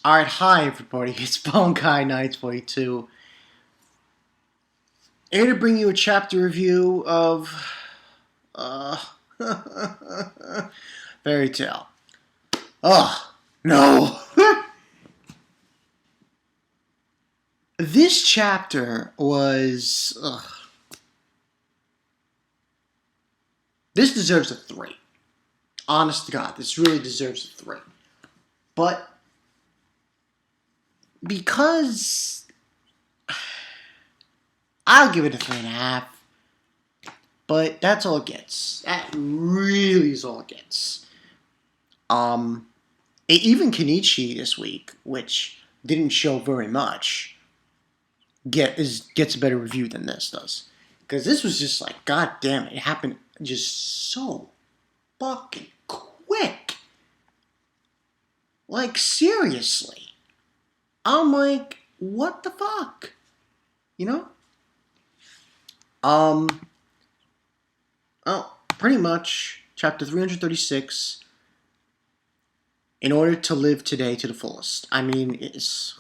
Alright, hi everybody, it's Bone Guy 922. Here to bring you a chapter review of uh Fairy Tale. Oh no. This chapter was this deserves a 3. Honest to God, this really deserves a 3. But because I'll give it a 3.5. But that's all it gets. That really is all it gets. Even Kenichi this week, which didn't show very much, gets a better review than this does. Because this was just like, god damn it happened just so fucking quick. Like, seriously. I'm like, what the fuck? You know? Oh, pretty much, chapter 336, in order to live today to the fullest. I mean, this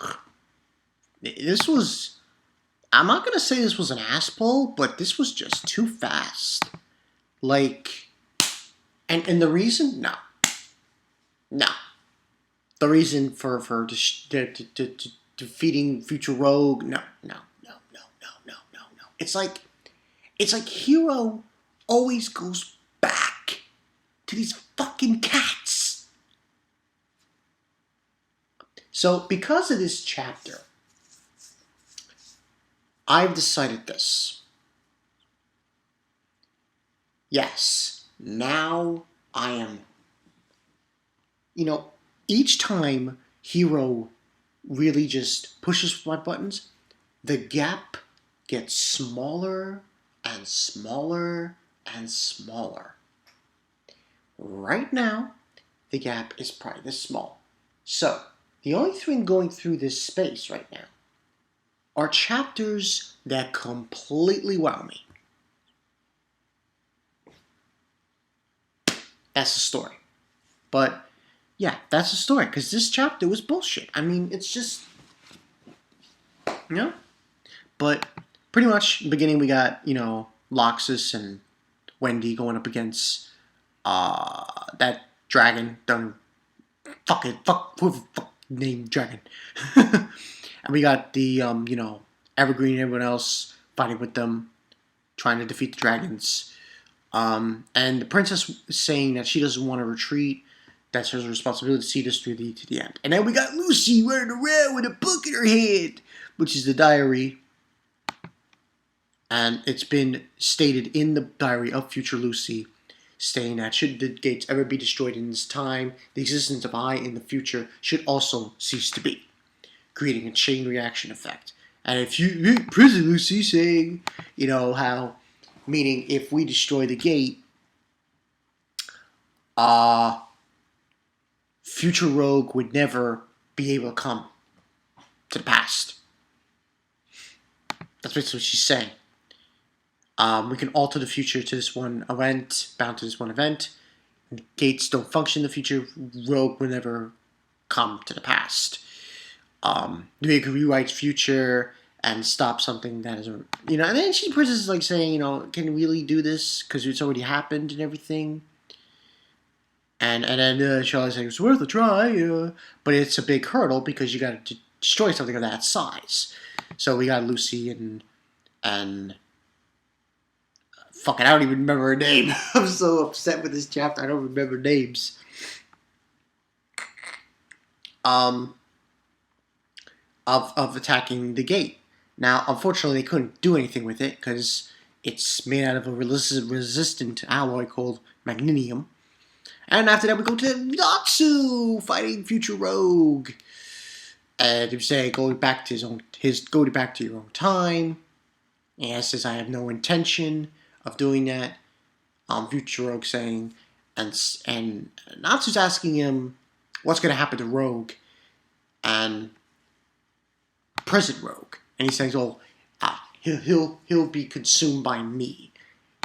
was, I'm not going to say this was an ass pull, but this was just too fast. Like, and the reason? No. The reason for defeating Future Rogue? No. It's like Hero always goes back to these fucking cats. So, because of this chapter, I've decided this. Yes, now I am... each time Hero really just pushes my buttons, the gap gets smaller and smaller and smaller. Right now, the gap is probably this small. So, the only thing going through this space right now are chapters that completely wow me. That's the story. But, yeah, that's the story, because this chapter was bullshit. I mean, it's just... But, pretty much, in the beginning we got, Loxus and Wendy going up against that dragon done fuck name dragon. And we got the Evergreen and everyone else fighting with them, trying to defeat the dragons. And the princess is saying that she doesn't want to retreat. That's her responsibility to see this through to the end. And then we got Lucy running around with a book in her hand, which is the diary. And it's been stated in the diary of future Lucy, stating that should the gates ever be destroyed in this time, the existence of I in the future should also cease to be, creating a chain reaction effect. And if you prison Lucy saying, how, meaning if we destroy the gate, future Rogue would never be able to come to the past. That's basically what she's saying. We can alter the future to this one event, bound to this one event. Gates don't function in the future. Rogue will never come to the past. We can rewrite future and stop something that is, and then she is like saying, can we really do this because it's already happened and everything. And then Charlotte's saying it's worth a try, but it's a big hurdle because you got to destroy something of that size. So we got Lucy and fuck it, I don't even remember her name. I'm so upset with this chapter. I don't remember names. Of attacking the gate. Now, unfortunately, they couldn't do anything with it because it's made out of a resistant alloy called magnesium. And after that, we go to Natsu fighting Future Rogue. And you say, go back to your own time. And he says, I have no intention of doing that. Future Rogue saying, and Natsu's asking him what's going to happen to Rogue and present Rogue, and he says, he'll be consumed by me.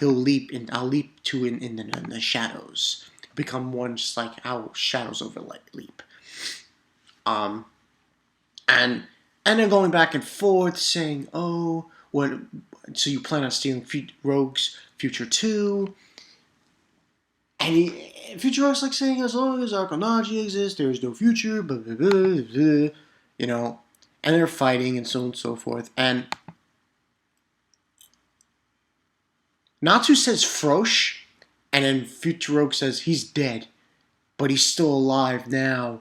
I'll leap in the shadows, become one just like how shadows overleap. And then going back and forth saying, oh, what? So you plan on stealing Rogue's future too? And Future Rogue's like saying, as long as Arkonaji exists, there is no future, blah, blah, blah, blah, you know. And they're fighting and so on and so forth. And Natsu says Frosh, and then Future Rogue says he's dead, but he's still alive now.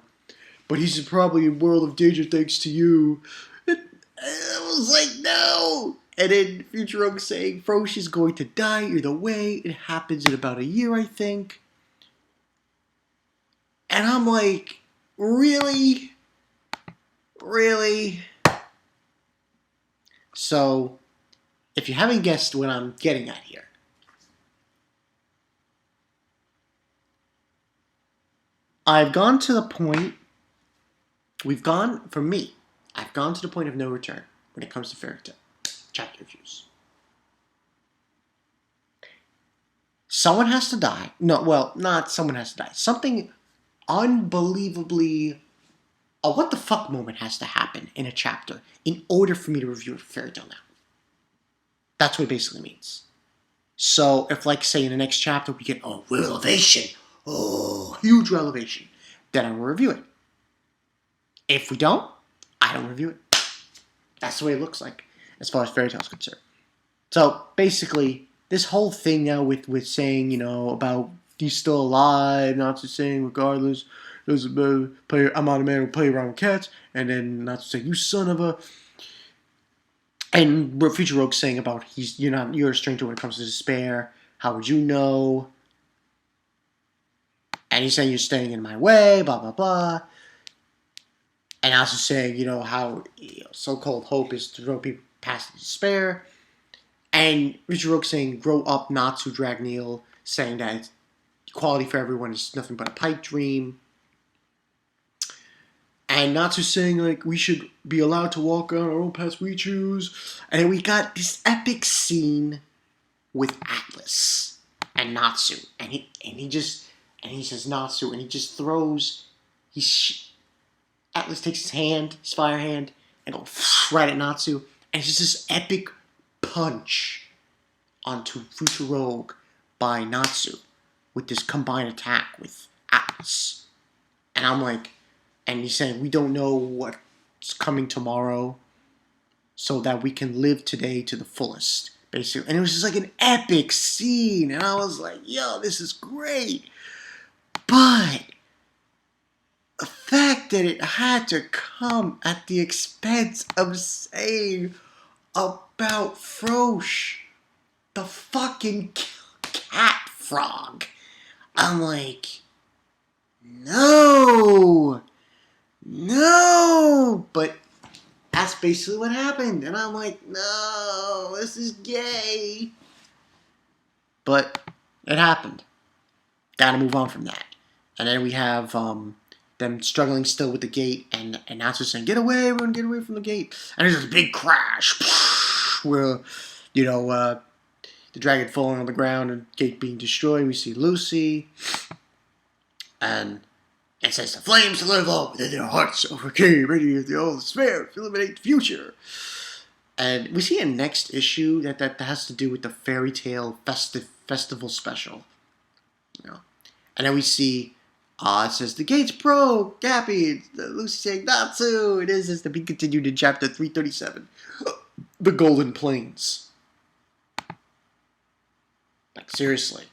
But he's probably in world of danger thanks to you. And I was like, no! And then Future Rogue saying Frosh is going to die either way. It happens in about a year, I think. And I'm like, really? Really? So, if you haven't guessed what I'm getting at here, I've gone to the point, I've gone to the point of no return when it comes to Fairy Tail chapter reviews. Someone has to die. No, well, not someone has to die. Something unbelievably a what the fuck moment has to happen in a chapter in order for me to review a Fairy Tail now. That's what it basically means. So if, like, say in the next chapter we get revelation, huge revelation, then I will review it. If we don't, I don't review it. That's the way it looks like as far as Fairy Tail is concerned. So basically, this whole thing now with saying, you know, about he's still alive, Natsu saying regardless, there's a player, I'm not a man who play around with cats, and then Natsu saying, you son of a... And Future Rogue saying about you're a stranger when it comes to despair, how would you know? And he's saying you're staying in my way, blah, blah, blah. And also saying, you know, how so-called hope is to throw people past despair. And Future Rogue saying, grow up, Natsu Dragneel, saying that equality for everyone is nothing but a pipe dream. And Natsu saying, like, we should be allowed to walk on our own paths we choose. And then we got this epic scene with Atlas and Natsu. And he says Natsu, and he just throws, Atlas takes his fire hand, and goes right at Natsu. And it's just this epic punch onto Future Rogue by Natsu with this combined attack with Atlas. And I'm like, and he's saying, we don't know what's coming tomorrow, so that we can live today to the fullest, basically. And it was just like an epic scene, and I was like, yo, this is great. But the fact that it had to come at the expense of saying about Frosh, the fucking cat frog, I'm like, no, but that's basically what happened, and I'm like, no, this is gay, but it happened. Gotta move on from that. And then we have them struggling still with the gate, and Natsu saying, get away, everyone, get away from the gate. And there's this big crash where, you know, the dragon falling on the ground and the gate being destroyed. We see Lucy, and it says, the flames to live on within their hearts overcame any of the old despair to eliminate the future. And we see a next issue that has to do with the Fairy Tail festival special. You know? And then we see, it says, the gates broke, Gappy, Lucy saying, Natsu, it is to be continued in chapter 337, The Golden Plains. Like, seriously.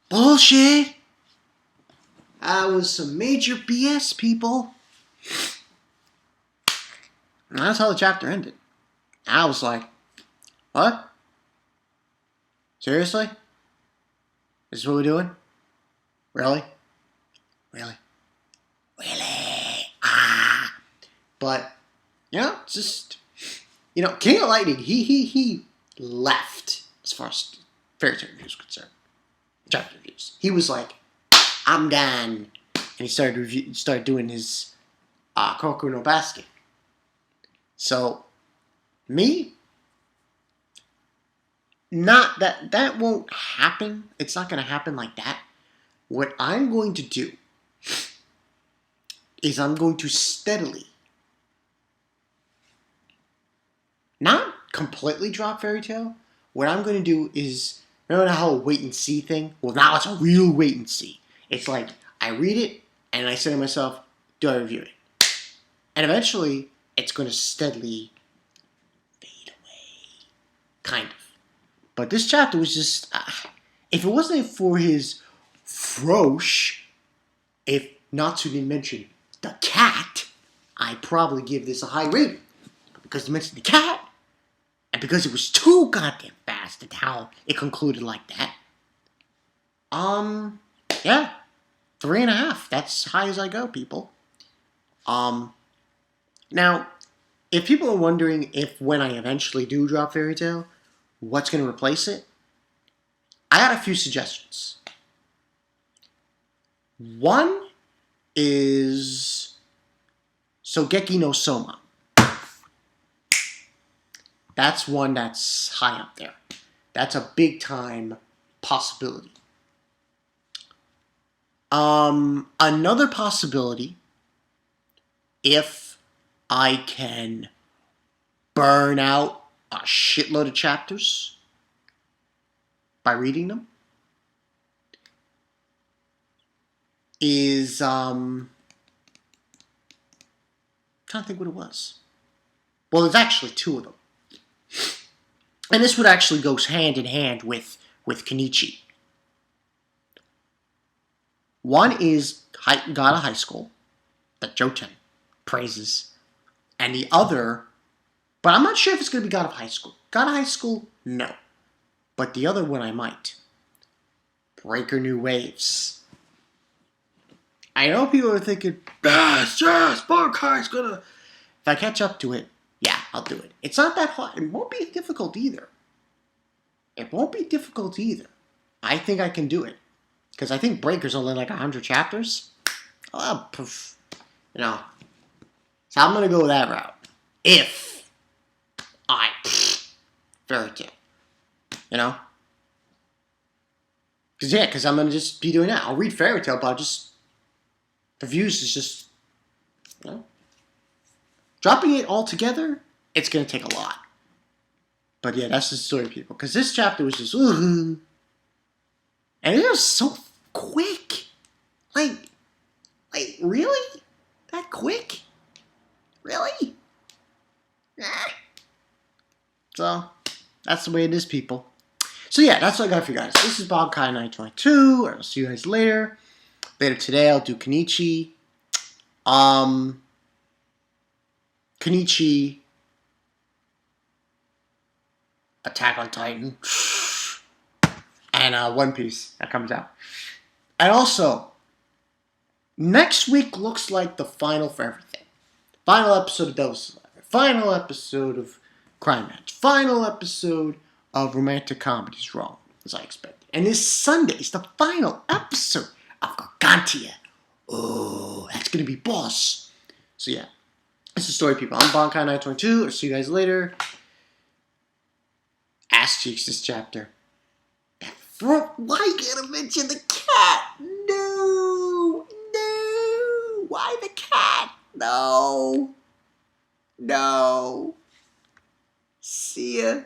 Bullshit! That was some major BS, people. And that's how the chapter ended. I was like, what? Seriously? This is what we're doing? Really? But, you know, just, you know, King of Lightning, he left as far as Fairy Tail reviews concerned. Chapter reviews. He was like, I'm done. And he started doing his Koku no Basket. So, me, not that won't happen. It's not going to happen like that. What I'm going to do is I'm going to steadily, not completely drop Fairy Tail. What I'm going to do is, remember how a wait and see thing? Well, now it's a real wait and see. It's like, I read it, and I say to myself, do I review it? And eventually, it's going to steadily fade away. Kind of. But this chapter was just, if it wasn't for his frosh, if Natsu didn't mention the cat, I'd probably give this a high rating. Because he mentioned the cat, and because it was too goddamn fast at how it concluded like that. Yeah. 3.5. That's high as I go, people. Now, if people are wondering if when I eventually do drop Fairy Tail, what's going to replace it? I got a few suggestions. One is Sogeki no Soma. That's one that's high up there. That's a big time possibility. Another possibility, if I can burn out a shitload of chapters by reading them, is I'm trying to think what it was. Well, there's actually two of them. And this would actually go hand in hand with Kenichi. One is God of High School, that Joten praises. And the other, but I'm not sure if it's going to be God of High School. God of High School, no. But the other one I might. Breaker New Waves. I know people are thinking, yes, Bankai's gonna... If I catch up to it, yeah, I'll do it. It's not that hard. It won't be difficult either. I think I can do it. Because I think Breaker's only like 100 chapters. Oh, you know. So I'm going to go that route. If I... Fairy Tail. You know? Because I'm going to just be doing that. I'll read Fairy Tail, but I'll just... The views is just... You know? Dropping it all together, it's going to take a lot. But yeah, that's the story, people. Because this chapter was just... And it was so quick. Like, really? That quick? Really? So, that's the way it is, people. So yeah, that's what I got for you guys. This is Bankai 922. I'll see you guys later. Later today, I'll do Kenichi. Kenichi. Attack on Titan. And One Piece that comes out. And also, next week looks like the final for everything. Final episode of Devil's Survivor. Final episode of Crime Match. Final episode of Romantic Comedies Wrong, as I expected. And this Sunday is the final episode of Gargantia. Oh, that's going to be boss. So yeah, that's the story, people. I'm Bankai 922. I'll see you guys later. Ass Cheeks this chapter. Why gotta mention the cat? No. Why the cat? No. See ya.